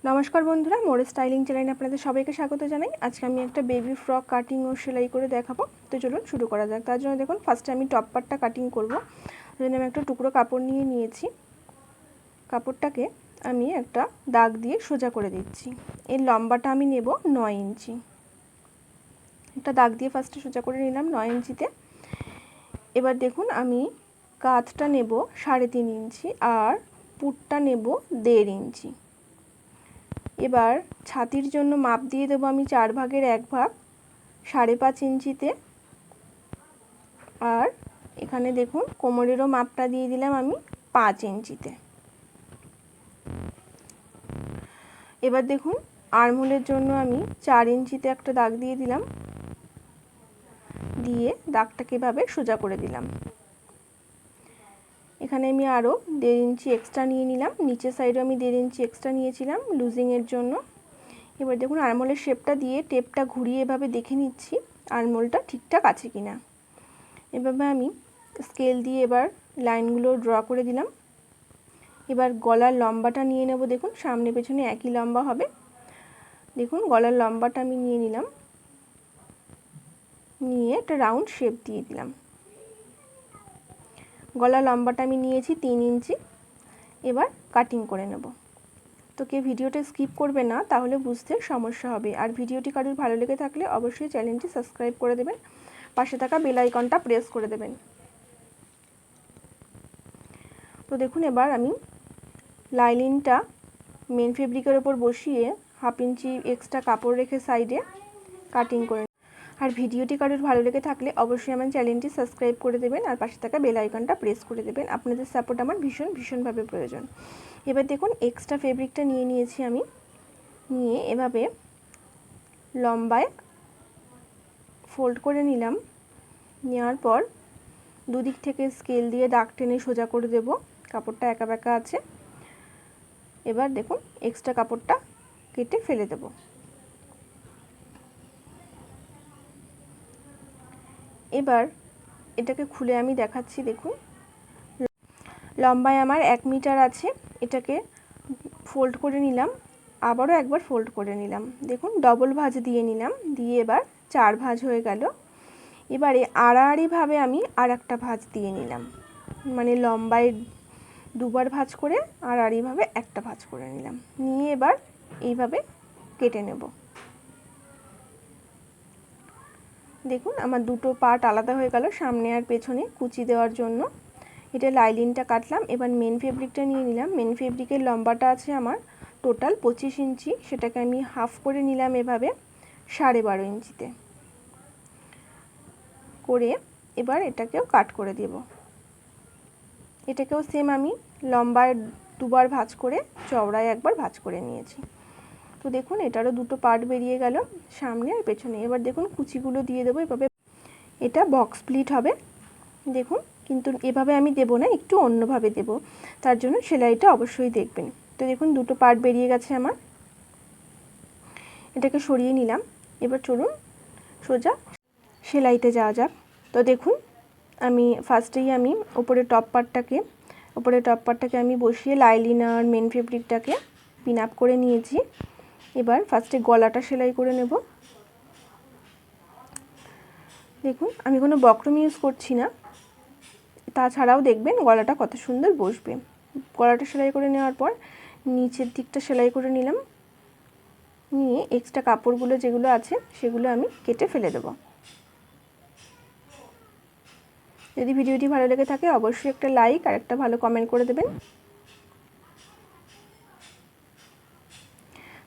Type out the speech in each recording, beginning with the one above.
नमस्कार बंधुरा मोर स्टाइलिंग चैनेले आपनादेर सबाइके स्वागत जानाई। आज के आमी एकटा बेबी फ्रक काटिंग और सेलाई करे देखाबो। तो चलुन शुरू करा जाक। तार जोन्नो देखुन फार्स्टे आमी टप पार्टटा काटिंग करब। तार जोन्नो आमी एकटा टुकरो कापड़ निये नियेछि। कापड़टाके आमी एकटा दाग दिये सोजा करे दिচ্ছি। एर लम्बाटा आमी नेब 9 इंची। एकटा दाग दिये फार्स्टे सोजा करे निलाम 9 इंचिते। एबार देखुन आमी काधटा नेब 3.5 इंची और पुटटा नेब 1.5 इंची। एबार छातिर जोन्नो माप दिए देबो आमी 4 भागेर 1 भाग 5.5 इंचीते और एखाने देखुन कोमरेरो मापटा दिए दिलाम आमी 5 इंचीते। एबार देखुन आर्महोलेर जोन्नो आमी 4 इंचीते एकटा दाग दिए दिलाम, दिए दागटाके एभाবে सोजा करे दिलाम। एखाने आमी आरो 1.5 इंची एक्सट्रा निये निलाम, नीचे साइडे आमी 1.5 इंची एक्सट्रा नियेछिलाम लुजिंगेर जोन्नो। एबार देखुन आर्महोलेर शेपटा दिये टेपटा घुरिये एभाবে देखे निচ্ছি आर्महोलटा ठीकठाक आछे किना। एभाবে आमी स्केल दिये एबार लाइनगुलो ड्र करे दिलाम। एबार गलार लम्बाटा निये नेब। देखुन सामने पेछने एकई लम्बा होबे। देखुन गलार लम्बाटा आमी निये निलाम, निये एकटा राउंड शेप दिये दिलाम। गलार लम्बाटा आमी नियेछि 3 इंची। एबार काटिंग करे नेब। तो के भिडियोटा स्किप करबेन ना, ताहले बुझते समस्या होबे। और भिडियोटी कारोर भालो लेगे थाकले अवश्यई चैनेलटी सबस्क्राइब करे देबेन, पाशे थाका बेल आइकनटा प्रेस करे देबेन। तो देखुन एबार आमी लाइनिंगटा मेन फेब्रिकेर ओपर बसिए हाफ इंची एक्सट्रा कापड़ रेखे साइडे काटिंग करे। और भिडियोटी कारोर भालो लेगे थाकले अवश्यई आमार चैनेलटी सबस्क्राइब करे देबेन और पाशे थाका बेल आइकनटा प्रेस करे देबेन। आपनादेर सापोर्ट आमार भीषण भीषण भावे प्रयोजन। एबार देखुन एक्सट्रा फेब्रिकटा निये नियेछि आमी, निये एभाবে लम्बाय फोल्ड करे निलाम। नेওয়ার पर दुदिक थेके स्केल दिये दाग टेने सोजा करे देब। कापड़टा एका बेका आछे। एबार देखुन एक्सट्रा कापड़टा केटे फेले देब। एबार एटाके खुले आमी देखाচ্ছি। देखुन लम्बाय आमार 1 मीटार आछे। एटाके फोल्ड करे निलाम, आबारो एकबार फोल्ड करे निलाम। देखुन डबल भाज दिए निलाम, दिए एबार 4 भाज हये गेल। एबारे आड़ाआड़ी भावे आमी आरेकटा भाज दिए निलाम, माने लम्बाय दुबार भाज करे आड़ाआड़ी भावे एकटा भाज करे निलाम। निये एबार एइभाবে केटे नेब। देखुन आमार दुटो पार्ट आलादा हये गेल, सामने और पेछने कुचि देওয়ার জন্য। এটা লাইনিংটা কাটলাম। এবার মেন ফেব্রিকটা নিয়ে নিলাম। মেন ফেব্রিকের লম্বাটা আছে আমার টোটাল 25 ইঞ্চি। সেটাকে আমি হাফ করে নিলাম এভাবে 12.5 ইঞ্চিতে করে। এবার এটাকেও কাট করে দেব। এটাকেও সেম আমি লম্বায় দুবার ভাঁজ করে চওড়ায় একবার ভাঁজ করে নিয়েছি। তো দেখুন এটারও দুটো পার্ট বেরিয়ে গেল, সামনে আর পেছনে। এবার দেখুন কুচিগুলো দিয়ে দেবো এভাবে। এটা বক্স প্লিট হবে। দেখুন কিন্তু এভাবে আমি দেব না, একটু অন্যভাবে দেব, তার জন্য সেলাইটা অবশ্যই দেখবেন। তো দেখুন দুটো পার্ট বেরিয়ে গেছে আমার। এটাকে সরিয়ে নিলাম। এবার চলুন সোজা সেলাইতে যাওয়া যাক। তো দেখুন আমি ফার্স্টেই আমি উপরে টপ পার্টটাকে আমি বসিয়ে লাইলিনার মেন ফেব্রিকটাকে পিন আপ করে নিয়েছি। এবার ফার্স্টে গলাটা সেলাই করে নেব। দেখুন আমি কোনো বক্রম ইউজ করছি না, তাছাড়াও দেখবেন গলাটা কত সুন্দর বসবে। গলাটা সেলাই করে নেওয়ার পর নিচের দিকটা সেলাই করে নিলাম। নিয়ে এক্সট্রা কাপড়গুলো যেগুলো আছে সেগুলো আমি কেটে ফেলে দেব। যদি ভিডিওটি ভালো লেগে থাকে অবশ্যই একটা লাইক আর একটা ভালো কমেন্ট করে দেবেন।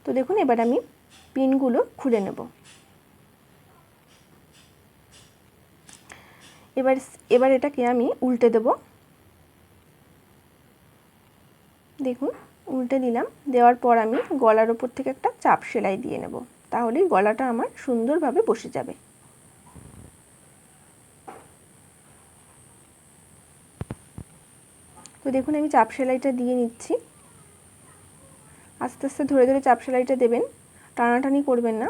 তো দেখুন এবার আমি পিনগুলো খুলে নেব। এবার এটাকে আমি উল্টে দেব। দেখুন উল্টে দিলাম। দেওয়ার পর আমি গলার উপর থেকে একটা চাপ সেলাই দিয়ে নেব, তাহলেই গলাটা আমার সুন্দরভাবে বসে যাবে। তো দেখুন আমি চাপ সেলাইটা দিয়ে নিচ্ছি। আস্তে আস্তে ধরে ধরে চাপ সেলাইটা দেবেন, টানাটানি করবেন না।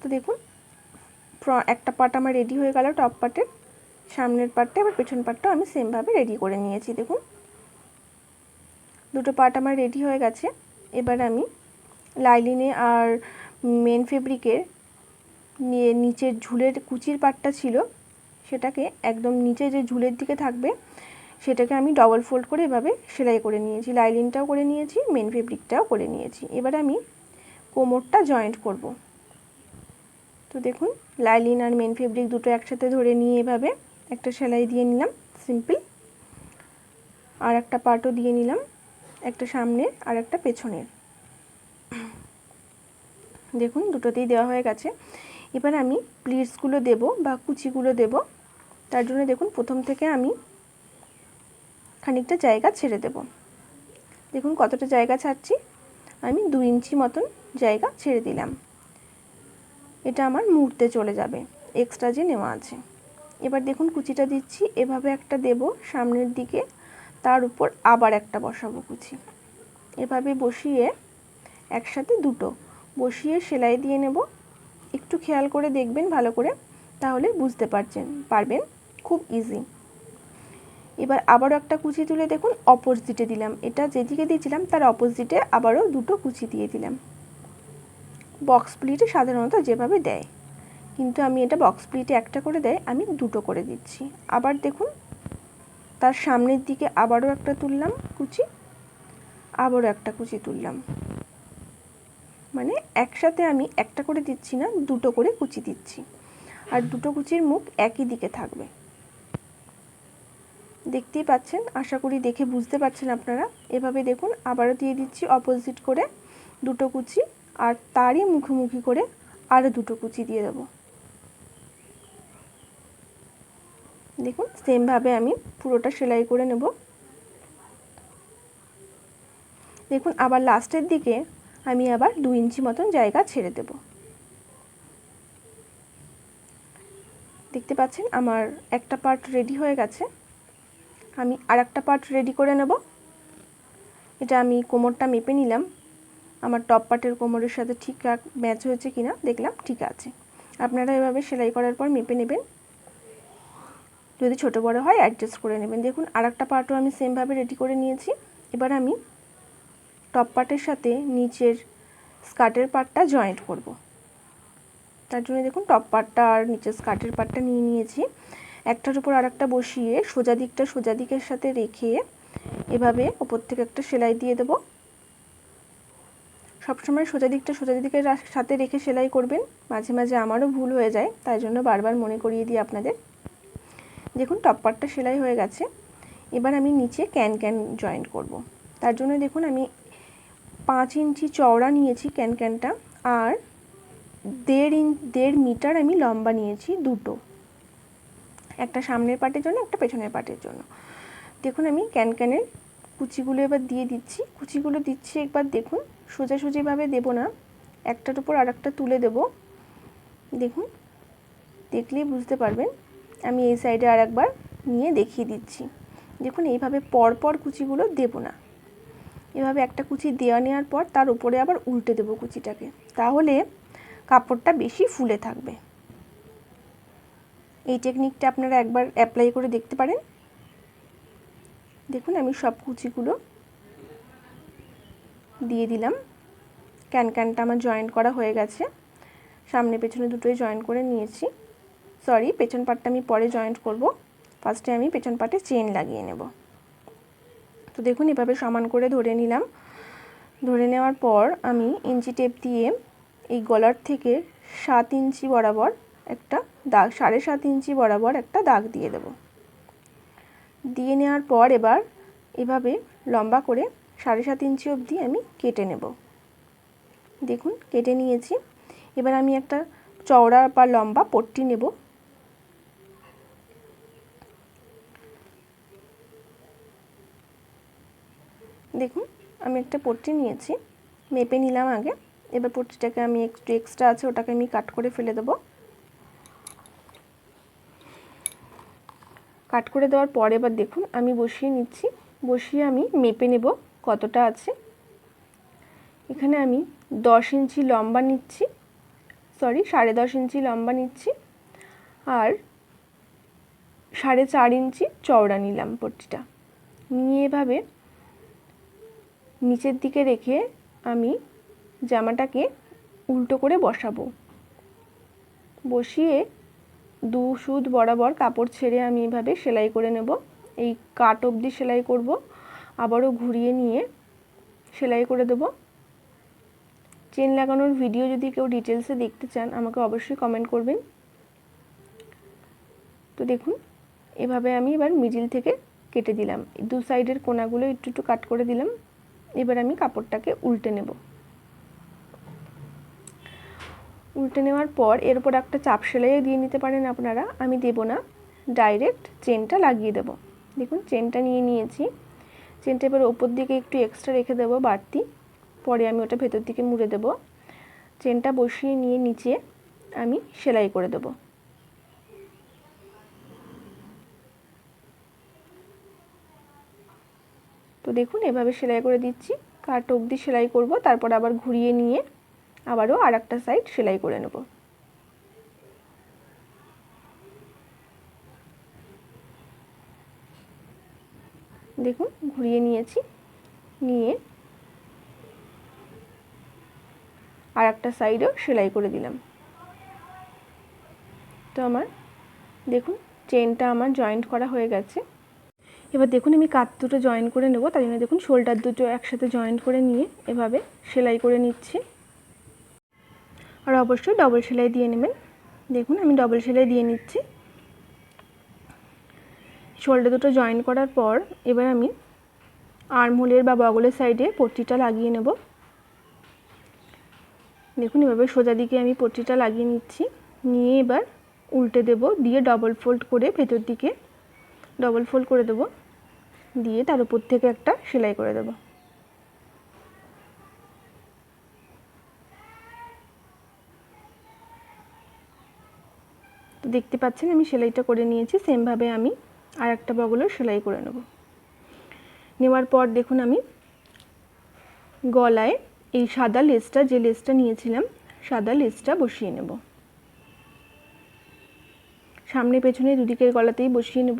তো দেখুন একটা পার্ট আমার রেডি হয়ে গেল টপ পার্টের। সামনের পার্টটা এবার পেছন পার্টটাও আমি সেমভাবে রেডি করে নিয়েছি। দেখুন দুটো পার্ট আমার রেডি হয়ে গেছে। এবার আমি লাইলিনে আর মেন ফেব্রিকের নিচের ঝুলের কুচির পাটটা ছিল সেটাকে একদম নিচে যে ঝুলের দিকে থাকবে সেটাকে আমি ডবল ফোল্ড করে এভাবে সেলাই করে নিয়েছি। লাইলিনটাও করে নিয়েছি, মেন ফেব্রিকটাও করে নিয়েছি। এবার আমি কোমরটা জয়েন্ট করব। তো দেখুন লাইলিন আর মেন ফেব্রিক দুটো একসাথে ধরে নিয়ে এভাবে একটা সেলাই দিয়ে নিলাম সিম্পল। আর একটা পার্টও দিয়ে নিলাম, একটা সামনের আর একটা পেছনের। দেখুন দুটোতেই দেওয়া হয়ে গেছে। এবার আমি প্লিটসগুলো দেব বা কুচিগুলো দেব। তার জন্য দেখুন প্রথম থেকে আমি খানিকটা জায়গা ছেড়ে দেব। দেখুন কতটা জায়গা ছাড়ছি, আমি 2 ইঞ্চি মতন জায়গা ছেড়ে দিলাম। এটা আমার মুড়তে চলে যাবে এক্সট্রা যে নেওয়া আছে। এবার দেখুন কুচিটা দিচ্ছি, এভাবে একটা দেব সামনের দিকে, তার উপর আবার একটা বসাবো কুচি। এভাবে বসিয়ে একসাথে দুটো বসিয়ে সেলাই দিয়ে নেব। একটু খেয়াল করে দেখবেন ভালো করে, তাহলে বুঝতে পারবেন খুব ইজি। এবার আবারও একটা কুচি তুলে দেখুন অপোজিটে দিলাম, এটা যেদিকে দিয়েছিলাম তার অপোজিটে আবারও দুটো কুচি দিয়ে দিলাম। বক্স প্লিটে সাধারণত যেভাবে দেয়, কিন্তু আমি এটা বক্স প্লিটে একটা করে দেয়, আমি দুটো করে দিচ্ছি। আবার দেখুন তার সামনের দিকে আবারও একটা তুললাম কুচি, আবারও একটা কুচি তুললাম, মানে একসাথে আমি একটা করে দিচ্ছি না, দুটো করে কুচি দিচ্ছি। আর দুটো কুচির মুখ একই দিকে থাকবে। দেখতেই পাচ্ছেন, আশা করি দেখে বুঝতে পারছেন আপনারা। এভাবে দেখুন আবারও দিয়ে দিচ্ছি অপোজিট করে দুটো কুচি, আর তারই মুখোমুখি করে আরও দুটো কুচি দিয়ে দেবো। দেখুন সেমভাবে আমি পুরোটা সেলাই করে নেব। দেখুন আবার লাস্টের দিকে আমি আবার 2 ইঞ্চি মতন জায়গা ছেড়ে দেব। দেখতে পাচ্ছেন আমার একটা পার্ট রেডি হয়ে গেছে। আমি আর একটা পার্ট রেডি করে নেব। এটা আমি কোমরটা মেপে নিলাম, আমার টপ পার্টের কোমরের সাথে ঠিকঠাক ম্যাচ হয়েছে কিনা দেখলাম, ঠিক আছে। আপনারা এভাবে সেলাই করার পর মেপে নেবেন, যদি ছোট বড় হয় অ্যাডজাস্ট করে নেবেন। দেখুন আর একটা পার্টও আমি সেমভাবে রেডি করে নিয়েছি। এবার আমি টপ পার্টের সাথে নিচের স্কার্টের পার্টটা জয়েন্ট করব। তার জন্য দেখুন টপ পার্টটা আর নিচের স্কার্টের পার্টটা নিয়ে নিয়েছি। একটার উপর আর একটা বসিয়ে সোজা দিকটা সোজা দিকের সাথে রেখে এভাবে ওপর থেকে একটা সেলাই দিয়ে দেব। সবসময় সোজা দিকটা সোজা দিকের সাথে রেখে সেলাই করবেন। মাঝে মাঝে আমারও ভুল হয়ে যায়, তাই জন্য বারবার মনে করিয়ে দিই আপনাদের। দেখুন টপ পার্টটা সেলাই হয়ে গেছে। এবার আমি নিচে ক্যান জয়েন্ট করব। তার জন্য দেখুন আমি 5 ইঞ্চি চওড়া নিয়েছি ক্যানটা, আর 1.5 মিটার আমি লম্বা নিয়েছি দুটো, একটা সামনের পার্টের জন্য একটা পেছনের পার্টের জন্য। দেখুন আমি ক্যানের কুচিগুলো এবার দিয়ে দিচ্ছি। কুচিগুলো দিচ্ছি একবার দেখুন, সোজাসুজিভাবে দেব না, একটার উপর আর একটা তুলে দেব। দেখুন দেখলেই বুঝতে পারবেন। আমি এই সাইডে আর একবার নিয়ে দেখিয়ে দিচ্ছি। দেখুন এইভাবে পরপর কুচিগুলো দেব না, এভাবে একটা কুচি নেওয়ার পর তার উপরে আবার উল্টে দেব কুচিটাকে, তাহলে কাপড়টা বেশি ফুলে থাকবে। এই টেকনিকটা আপনারা একবার অ্যাপ্লাই করে দেখতে পারেন। দেখুন আমি সব কুচিগুলো দিয়ে দিলাম। ক্যানটা আমার জয়েন্ট করা হয়ে গেছে, সামনে পেছনে দুটোই জয়েন্ট করে নিয়েছি। সরি, পেছন পার্টটা আমি পরে জয়েন্ট করব, ফার্স্টে আমি পেছন পার্টে চেন লাগিয়ে নেব। তো দেখুন এভাবে সমান করে ধরে নিলাম। ধরে নেওয়ার পর আমি ইঞ্চি টেপ দিয়ে এই গলার থেকে 7 ইঞ্চি বরাবর একটা দাগ, 7.5 ইঞ্চি বরাবর একটা দাগ দিয়ে দেব। দিয়ে নেওয়ার পর এবার এভাবে লম্বা করে 7.5 ইঞ্চি অবধি আমি কেটে নেব। দেখুন কেটে নিয়েছি। এবার আমি একটা চওড়া বা লম্বা পট্টি নেব। দেখুন আমি একটা পট্টি নিয়েছি, মেপে নিলাম আগে। এবার পট্টিটাকে আমি একটু এক্সট্রা আছে ওটাকে আমি কাট করে ফেলে দেব। কাট করে দেওয়ার পর এবার দেখুন আমি বসিয়ে নিচ্ছি। বসিয়ে আমি মেপে নেব কতটা আছে। এখানে আমি 10 ইঞ্চি লম্বা নিচ্ছি, সরি 10.5 ইঞ্চি লম্বা নিচ্ছি, আর 4.5 ইঞ্চি চওড়া নিলাম পট্টিটা। নিয়ে এভাবে নিচের দিকে রেখে আমি জামাটাকে উল্টো করে বসাবো। বসিয়ে 2 সুত বরাবর কাপড় ছেড়ে আমি এভাবে সেলাই করে নেব। এই কাট অবধি সেলাই করব, আবারও ঘুরিয়ে নিয়ে সেলাই করে দেব। চেন লাগানোর ভিডিও যদি কেউ ডিটেলসে দেখতে চান আমাকে অবশ্যই কমেন্ট করবেন। তো দেখুন এভাবে আমি এবার মিডিল থেকে কেটে দিলাম, 2 সাইডের কোণাগুলো একটু একটু কাট করে দিলাম। এবার আমি কাপড়টাকে উল্টে নেব। উল্টে নেওয়ার পর এর উপর একটা চাপ সেলাইও দিয়ে নিতে পারেন আপনারা, আমি দেব না, ডাইরেক্ট চেনটা লাগিয়ে দেব। দেখুন চেনটা নিয়ে নিয়েছি, চেনটা এবার ওপর দিকে একটু এক্সট্রা রেখে দেব বাড়তি, পরে আমি ওটা ভেতর দিকে মুড়ে দেব। চেনটা বসিয়ে নিয়ে নিচে আমি সেলাই করে দেব। তো দেখুন এভাবে সেলাই করে দিচ্ছি, কাট অবধি সেলাই করব, তারপর আবার ঘুরিয়ে নিয়ে আবারও আরেকটা সাইড সেলাই করে নেব। দেখুন ঘুরিয়ে নিয়েছি, নিয়ে আর একটা সাইডও সেলাই করে দিলাম। তো আমার দেখুন চেনটা আমার জয়েন্ট করা হয়ে গেছে। এবার দেখুন আমি কাট দুটো জয়েন করে নেব, তাই জন্য দেখুন শোল্ডার দুটো একসাথে জয়েন্ট করে নিয়ে এভাবে সেলাই করে নিচ্ছি। আর অবশ্যই ডবল সেলাই দিয়ে নেবেন। দেখুন আমি ডবল সেলাই দিয়ে নিচ্ছি। শোল্ডার দুটো জয়েন করার পর এবার আমি আর্মহোলের বা বগলের সাইডে পট্টিটা লাগিয়ে নেব। দেখুন এভাবে সোজা দিকে আমি পট্টিটা লাগিয়ে নিচ্ছি, নিয়ে এবার উল্টে দেব, দিয়ে ডবল ফোল্ড করে ভেতর দিকে ডবল ফোল্ড করে দেব, দিয়ে তার উপর থেকে একটা সেলাই করে দেব। তো দেখতে পাচ্ছেন আমি সেলাইটা করে নিয়েছি, সেমভাবে আমি আর একটা বগলও সেলাই করে নেব। নেওয়ার পর দেখুন আমি গলায় এই সাদা লেসটা, যে লেসটা নিয়েছিলাম সাদা লেসটা বসিয়ে নেব। সামনে পেছনে দুদিকের গলাতেই বসিয়ে নেব।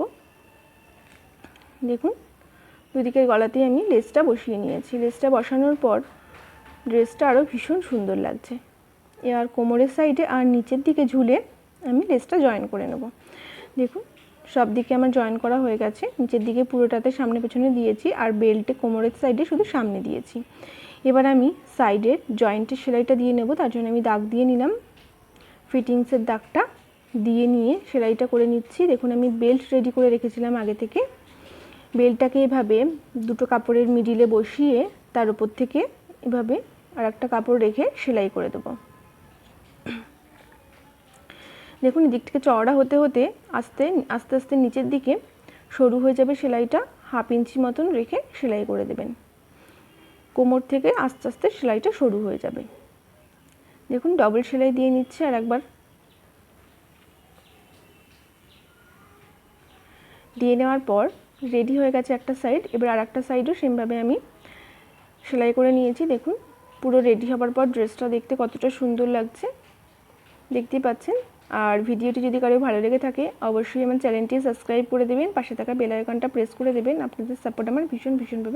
দেখুন দুদিকের গলাতেই আমি লেসটা বসিয়ে নিয়েছি। লেসটা বসানোর পর ড্রেসটা আরও ভীষণ সুন্দর লাগছে। এবার কোমরের সাইডে আর নিচের দিকে ঝুলে আমি লেসটা জয়েন করে নেব। দেখুন সব দিকে আমার জয়েন করা হয়ে গেছে, নিচের দিকে পুরোটাতে সামনে পেছনে দিয়েছি, আর বেল্টে কোমরের সাইডে শুধু সামনে দিয়েছি। এবার আমি সাইডের জয়েন্টের সেলাইটা দিয়ে নেব, তার জন্য আমি দাগ দিয়ে নিলাম, ফিটিংসের দাগটা দিয়ে নিয়ে সেলাইটা করে নিচ্ছি। দেখুন আমি বেল্ট রেডি করে রেখেছিলাম আগে থেকে, বেল্টটাকে এভাবে দুটো কাপড়ের মিডিলে বসিয়ে তার উপর থেকে এভাবে আর একটা কাপড় রেখে সেলাই করে দেব। দেখুন এদিক থেকে চওড়া হতে হতে আস্তে আস্তে আস্তে নিচের দিকে সরু হয়ে যাবে, সেলাইটা 1/2 ইঞ্চি মতন রেখে সেলাই করে দেবেন। কোমর থেকে আস্তে আস্তে সেলাইটা সরু হয়ে যাবে। দেখুন ডবল সেলাই দিয়ে নিচ্ছে আর একবার, দিয়ে নেওয়ার পর রেডি হয়ে গেছে একটা সাইড। এবার আর একটা সাইডও সেমভাবে আমি সেলাই করে নিয়েছি। দেখুন পুরো রেডি হবার পর ড্রেসটা দেখতে কতটা সুন্দর লাগছে দেখতেই পাচ্ছেন। আর ভিডিওটি যদি কারো ভালো লেগে থাকে অবশ্যই আমার চ্যানেলটি সাবস্ক্রাইব করে দেবেন, পাশে থাকা বেল আইকনটা প্রেস করে দেবেন। আপনাদের সাপোর্ট আমার ভীষণভাবে